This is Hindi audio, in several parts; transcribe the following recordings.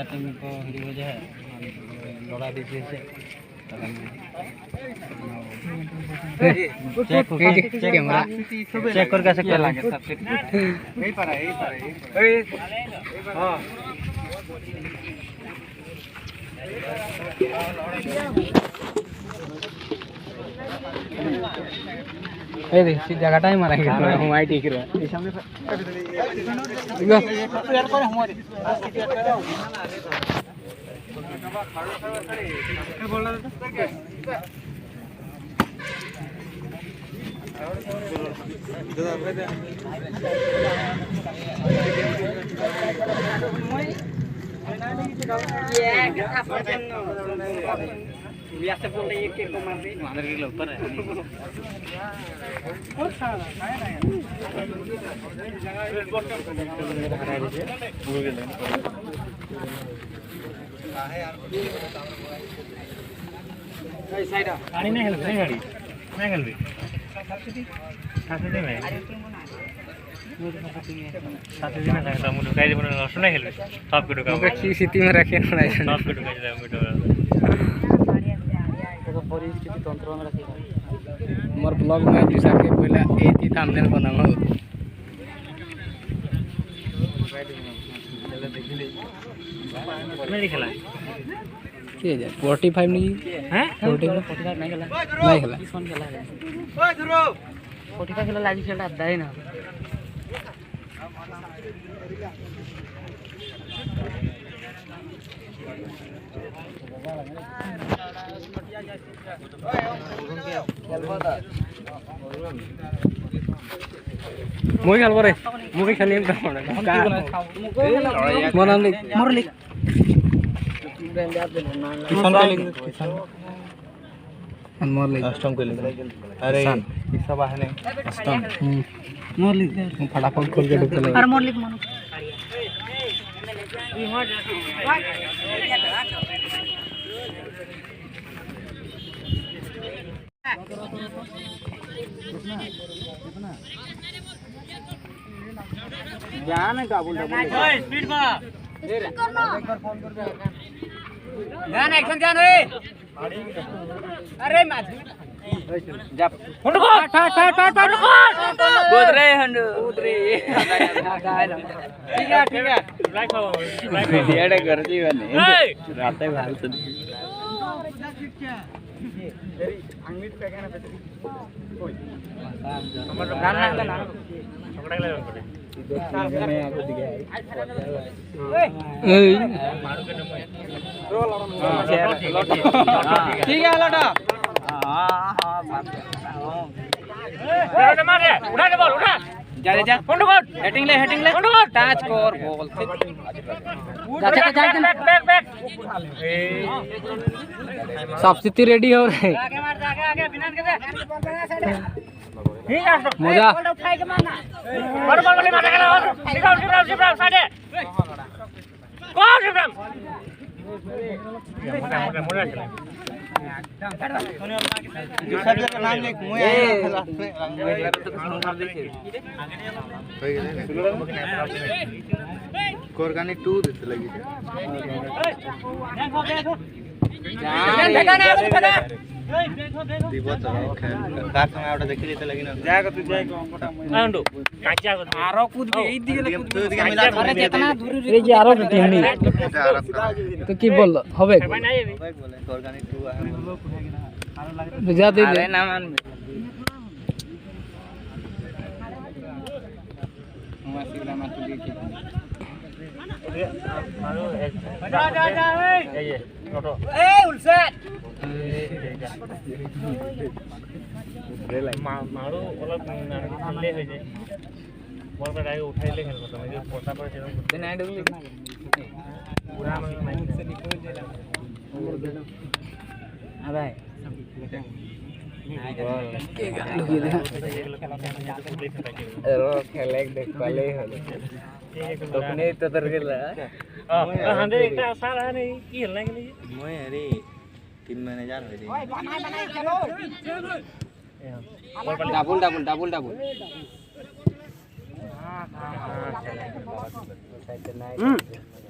टीम को हिरी वजह है लड़ा देते हैं चेक कर कैसे कर लागे सब यही पर है हां ए दे सीधा घाटा ही मारेंगे हम आई ठीक रहा ये सामने देखो यार पर हमारे बोल रहा बियासे बोल रही है कि को मार दे अंदर के ऊपर है साइड गाड़ी नहीं हेल नहीं गाड़ी नहीं हेल भी साथे दे मैं साथे दिन का मुझे गाड़ी बना सुना हेल सब के दुकान में की स्थिति में रखे ना सब के दुकान जाए मुझे परिस्थिति तंत्र में रखे मोर ब्लॉग में दिशा के पहले एती थंबनेल बनावा नहीं खेला के जे 45 नहीं हैं 45 नहीं खेला नहीं खेला कौन खेला है ओए धुरो 45 खेला लाजी खेला अद्दा है ना मुई खेल रे मुई खेलिम त मनले मरले किसान के लिख किसान मरले कस्टम के लिख अरे ये सब है नहीं कस्टम मरले फटाफट खोल के ढुक ले अरे मरले मन ध्यान है डबल स्पीड में फोन कर ध्यान एक्शन ध्यान ओए अरे माधु जब फोन को ठ बोल रहे हंड उतरे ठीक है एड कर दी बने राते भाल से अंगीट पे कहना बेटी कोई हमर नाम ना पकड़ ले मैं आगे दिखे ए मारू के नंबर ठीक है लौटा हां मार दे उठा दे बॉल उठा जा फोन कर हेडिंग ले टच कर बॉल बैक सब स्थिति रेडी हो रहे आगे बिना के दे ठीक है मजा बॉल उठाए के मारना बॉल वाले मार के और शिवराम साइड कौन शिवराम मोड़ा खेला सब का नाम ले मुए खेला तो नाम देखिए कोरगानी 2 देते लगी दीबो तो खेल कार समय आउट देखि देते लगी ना जाएगा तू जाएगा आंडो काचा को आरो कूद भी ए दिगे मिला अरे कितना दूर रे जे आरो टीम नहीं तो की बोल होबे बोले कोरगानी 2 है आरो लग बुझा दे अरे ना मान मैं सिग्रा में तू देखे मारो जा ये ऑटो ए उलसेट मारो ओला ले है जे बॉल पे डाई उठाई ले खेल तो मैं पोटा पर चलो देना है डुली पूरा मैं से निकल देला अबे के गालू के रो खेले देख पाले हलो तोने तो तर गेला हांदे एकटा आशा रहा नहीं की हेलना के लिए मोय अरे टीम मैनेजर हो रे बनाई चलो डबल हां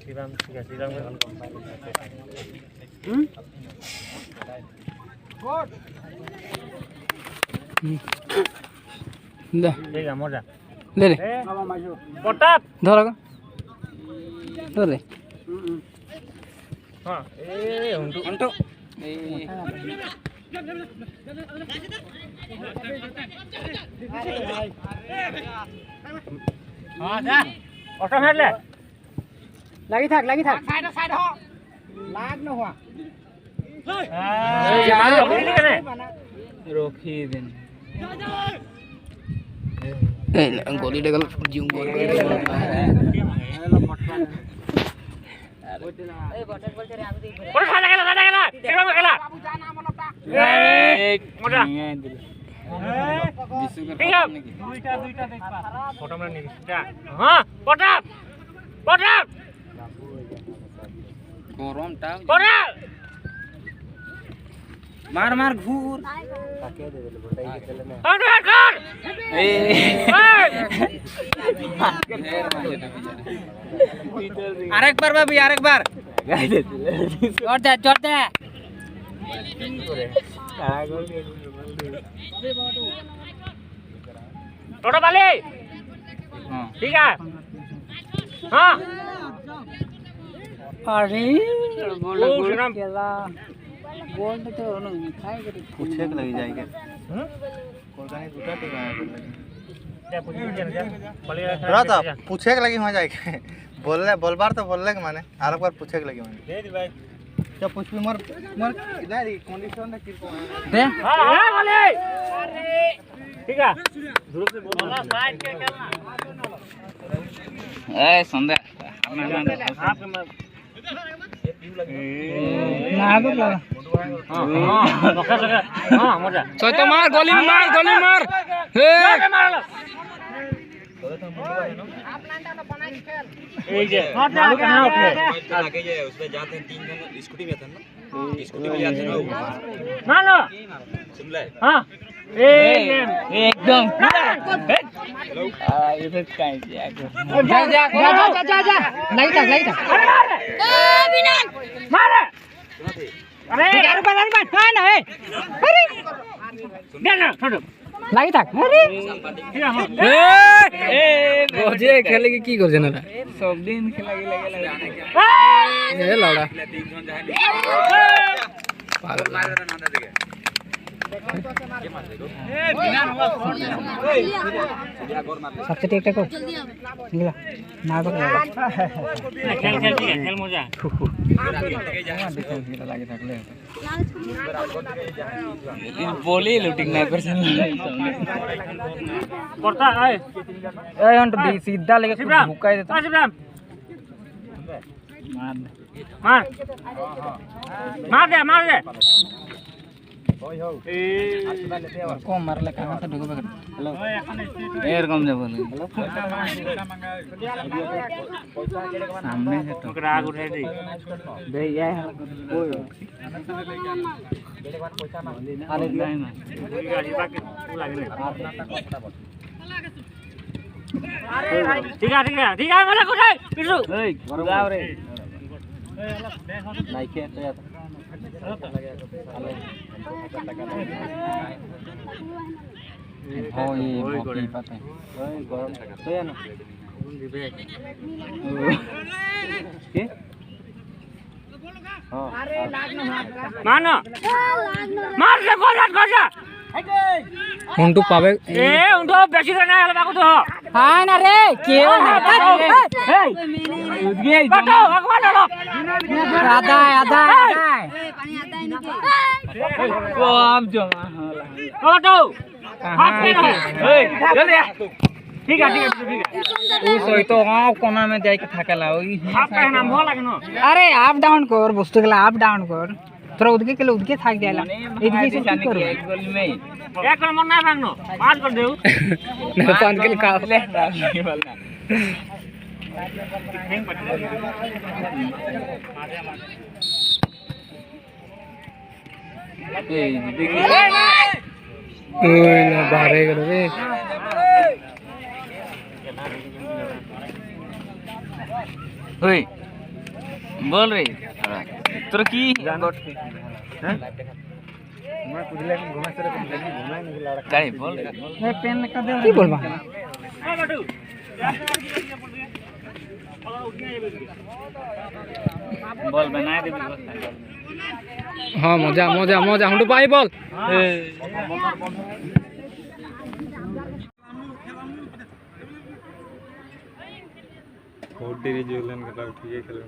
श्रीराम ठीक है श्रीराम का ले ठीक है मजा ले ले पटाप धर धर ले हां ए हुंटू ए हां जा ऑटो फेर ले লাগি থাক সাইড সাইড হ লাগ ন हुआ ए मारो बोली के रोकी देन ए गोली डगल जियो गोल ए बटन बोलते रे आगे और खाना खेला श्रीराम खेला मजा ठीक है दुईटा देख पा फोटो में नहीं जा हां पटाप गरम टा पटाप मार मार घूर ताके दे दे बोटाई के चले में कर ए आरेक बार बाबी आरेक बार गाय दे चढ़ दे टोटो वाले हां ठीक है हां अरे ओ श्रीराम केला बोल तो नहीं खाए के पूछे के लगी जाएंगे कोलकानी दूटा टीम आया बोल था पूछे के लगी वहां जाएंगे बोलबार तो बोलले के माने आर बार पूछे के लगी माने दे दी भाई क्या पूछ भी मर इधर ही कंडीशन में किर को दे हां वाले ठीक है ग्रुप से बोलना साइड के खेलना ए संदे आपके मैं ना बला हां हां मजा सोच तो मार गोली मार हे मार लो आप लांडा ना बना के खेल ए जे मालूम कहां उठे आगे जे उसमें जाते हैं 3 जन स्कूटी में थे ना स्कूटी में जाते हैं ना लो शिमला हां एकदम इधर काहे जा नहीं था ए विनन मार अरे यार बन हां ना अरे दे ना छोड़ লাগি থাক আরে এ গজে খেলে কি করছ না সব দিন খেলা লাগে এ লড়া পাগল মারে না না দেখে सबसे ठीक ठाक निकला ना को खेल मजा লাগে থাকলে বলি লুটিং না করছেন करता है ए हंट दी सीधा लेके भुकाई देता शिवराम मार दे को मारले कहां से ढुकबे हेलो एरकम जे बोल सामने से तो आग उठा दे ये गाड़ी बाकी लागे ठीक है मला कुठे पिसू ए जाव रे नाइके तो या हो ये बॉडी पता है गरम था तो या ना के हां अरे लाग ना मानो मार दे गोजा हुंटू पावे ए हुंटू बेसी रे ना हलबा को तो हां ना रे केओ ना ए उदगे बताओ भगवान लो आधा पानी आता है इनके को आप जमा होला बताओ हाथ में रहो ए जल्दी ठीक है ও সই তো গাঁও কোনা মে যাই কে থাকেলা ওই आप का नाम हो লাগে না আরে আপ ডাউন কর বস্তুগুলা আপ ডাউন কর তোরা উদকে কেলে উদকে থাক যাইলা এদিকে এসে কি করব এক গোল মে एक कर मन ना भागनो पांच कर देऊ না পান কেলে কালে বলনা এই দেখি ওই না বারে গেল রে ওই बोल रे তোর কি গাড়ি বল पेन का दे की बोलबा বল বানাই দিবি हां मजा मजा मजा हम तो पाई बोल बहुत देरी जोलन का ठीक है खेल